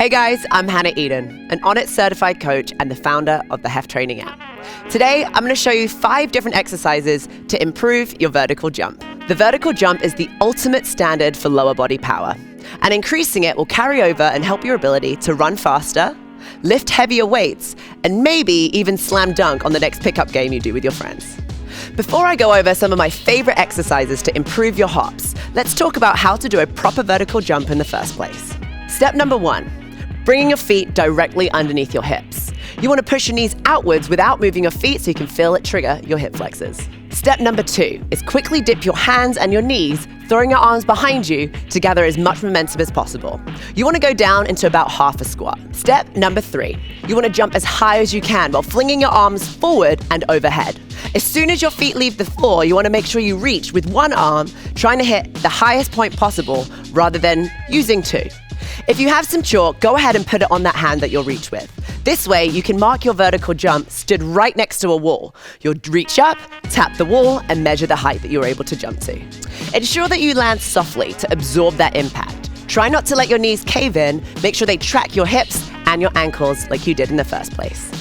Hey guys, I'm Hannah Eden, an Onnit certified coach and the founder of the Heft Training app. Today, I'm going to show you 5 different exercises to improve your vertical jump. The vertical jump is the ultimate standard for lower body power, and increasing it will carry over and help your ability to run faster, lift heavier weights, and maybe even slam dunk on the next pickup game you do with your friends. Before I go over some of my favorite exercises to improve your hops, let's talk about how to do a proper vertical jump in the first place. Step number 1. Bringing your feet directly underneath your hips. You want to push your knees outwards without moving your feet so you can feel it trigger your hip flexors. Step number 2 is quickly dip your hands and your knees, throwing your arms behind you to gather as much momentum as possible. You want to go down into about half a squat. Step number 3, you want to jump as high as you can while flinging your arms forward and overhead. As soon as your feet leave the floor, you want to make sure you reach with one arm, trying to hit the highest point possible rather than using 2. If you have some chalk, go ahead and put it on that hand that you'll reach with. This way, you can mark your vertical jump stood right next to a wall. You'll reach up, tap the wall, and measure the height that you're able to jump to. Ensure that you land softly to absorb that impact. Try not to let your knees cave in. Make sure they track your hips and your ankles like you did in the first place.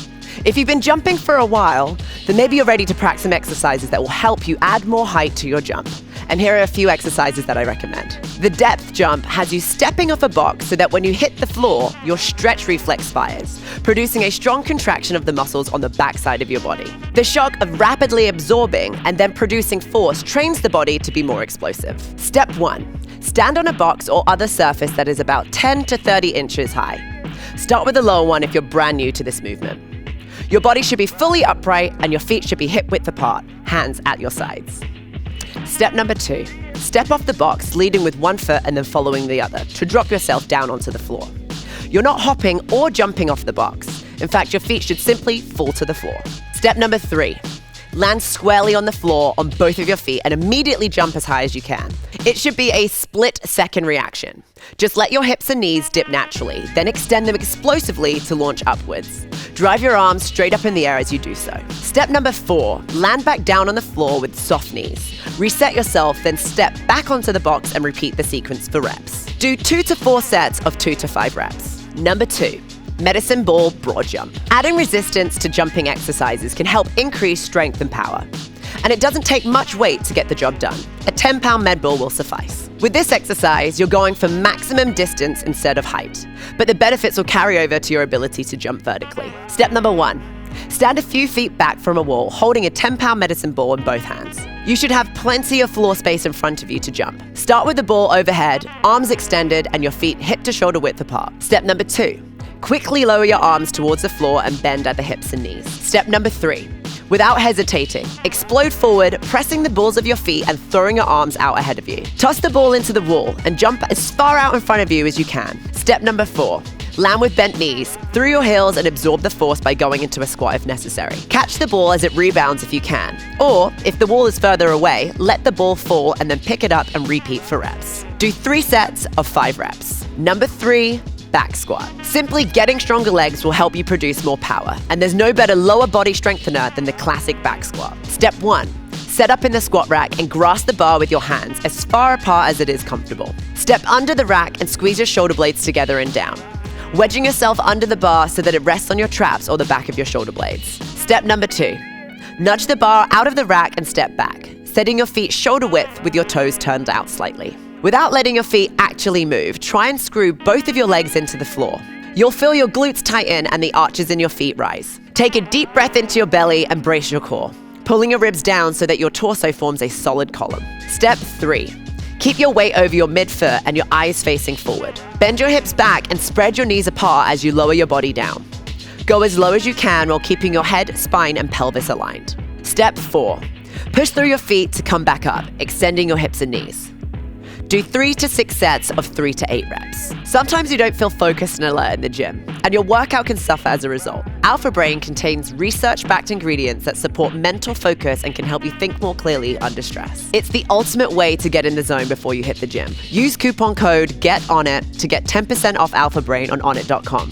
If you've been jumping for a while, then maybe you're ready to practice some exercises that will help you add more height to your jump. And here are a few exercises that I recommend. The depth jump has you stepping off a box so that when you hit the floor, your stretch reflex fires, producing a strong contraction of the muscles on the backside of your body. The shock of rapidly absorbing and then producing force trains the body to be more explosive. Step 1. Stand on a box or other surface that is about 10 to 30 inches high. Start with the lower one if you're brand new to this movement. Your body should be fully upright and your feet should be hip width apart, hands at your sides. Step number 2, step off the box, leading with one foot and then following the other to drop yourself down onto the floor. You're not hopping or jumping off the box. In fact, your feet should simply fall to the floor. Step number 3, land squarely on the floor on both of your feet and immediately jump as high as you can. It should be a split-second reaction. Just let your hips and knees dip naturally, then extend them explosively to launch upwards. Drive your arms straight up in the air as you do so. Step number 4, land back down on the floor with soft knees. Reset yourself, then step back onto the box and repeat the sequence for reps. Do 2 to 4 sets of 2 to 5 reps. Number 2, medicine ball broad jump. Adding resistance to jumping exercises can help increase strength and power. And it doesn't take much weight to get the job done. A 10-pound med ball will suffice. With this exercise, you're going for maximum distance instead of height, but the benefits will carry over to your ability to jump vertically. Step number 1, stand a few feet back from a wall, holding a 10-pound medicine ball in both hands. You should have plenty of floor space in front of you to jump. Start with the ball overhead, arms extended, and your feet hip to shoulder width apart. Step number 2, quickly lower your arms towards the floor and bend at the hips and knees. Step number 3, without hesitating, explode forward, pressing the balls of your feet and throwing your arms out ahead of you. Toss the ball into the wall and jump as far out in front of you as you can. Step number 4, land with bent knees, through your heels and absorb the force by going into a squat if necessary. Catch the ball as it rebounds if you can. Or, if the wall is further away, let the ball fall and then pick it up and repeat for reps. Do 3 sets of 5 reps. Number 3, back squat. Simply getting stronger legs will help you produce more power, and there's no better lower body strengthener than the classic back squat. Step 1, set up in the squat rack and grasp the bar with your hands as far apart as it is comfortable. Step under the rack and squeeze your shoulder blades together and down, wedging yourself under the bar so that it rests on your traps or the back of your shoulder blades. Step number 2, nudge the bar out of the rack and step back, setting your feet shoulder width with your toes turned out slightly. Without letting your feet actually move, try and screw both of your legs into the floor. You'll feel your glutes tighten and the arches in your feet rise. Take a deep breath into your belly and brace your core, pulling your ribs down so that your torso forms a solid column. Step 3, keep your weight over your midfoot and your eyes facing forward. Bend your hips back and spread your knees apart as you lower your body down. Go as low as you can while keeping your head, spine, and pelvis aligned. Step 4, push through your feet to come back up, extending your hips and knees. Do 3 to 6 sets of 3 to 8 reps. Sometimes you don't feel focused and alert in the gym, and your workout can suffer as a result. Alpha Brain contains research-backed ingredients that support mental focus and can help you think more clearly under stress. It's the ultimate way to get in the zone before you hit the gym. Use coupon code GETONNIT to get 10% off Alpha Brain on Onnit.com.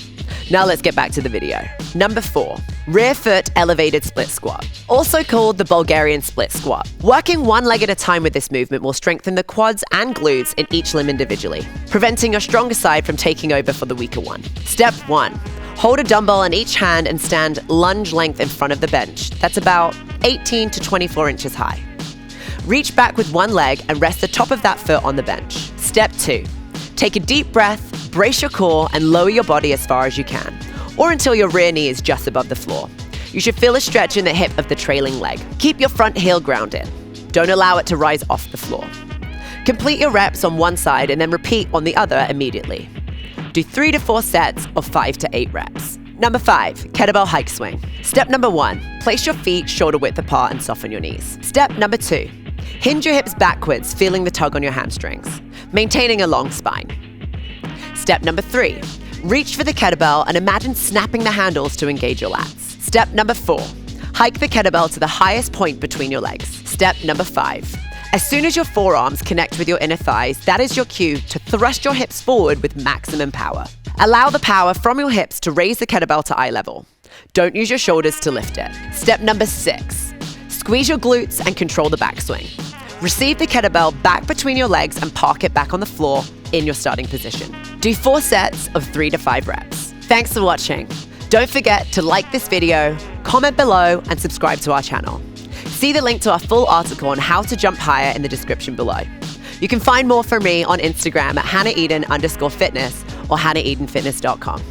Now let's get back to the video. Number 4, rear foot elevated split squat, also called the Bulgarian split squat. Working one leg at a time with this movement will strengthen the quads and glutes in each limb individually, preventing your stronger side from taking over for the weaker one. Step 1. Hold a dumbbell in each hand and stand lunge length in front of the bench. That's about 18 to 24 inches high. Reach back with one leg and rest the top of that foot on the bench. Step 2. Take a deep breath, brace your core, and lower your body as far as you can, or until your rear knee is just above the floor. You should feel a stretch in the hip of the trailing leg. Keep your front heel grounded. Don't allow it to rise off the floor. Complete your reps on one side and then repeat on the other immediately. Do 3 to 4 sets of 5 to 8 reps. Number 5, kettlebell hike swing. Step number 1, place your feet shoulder width apart and soften your knees. Step number 2, hinge your hips backwards, feeling the tug on your hamstrings, maintaining a long spine. Step number 3, reach for the kettlebell and imagine snapping the handles to engage your lats. Step number 4, hike the kettlebell to the highest point between your legs. Step number 5, as soon as your forearms connect with your inner thighs, that is your cue to thrust your hips forward with maximum power. Allow the power from your hips to raise the kettlebell to eye level. Don't use your shoulders to lift it. Step number 6, squeeze your glutes and control the backswing. Receive the kettlebell back between your legs and park it back on the floor in your starting position. Do 4 sets of 3 to 5 reps. Thanks for watching. Don't forget to like this video, comment below, and subscribe to our channel. See the link to our full article on how to jump higher in the description below. You can find more from me on Instagram at HannahEden_fitness or HannahEdenFitness.com.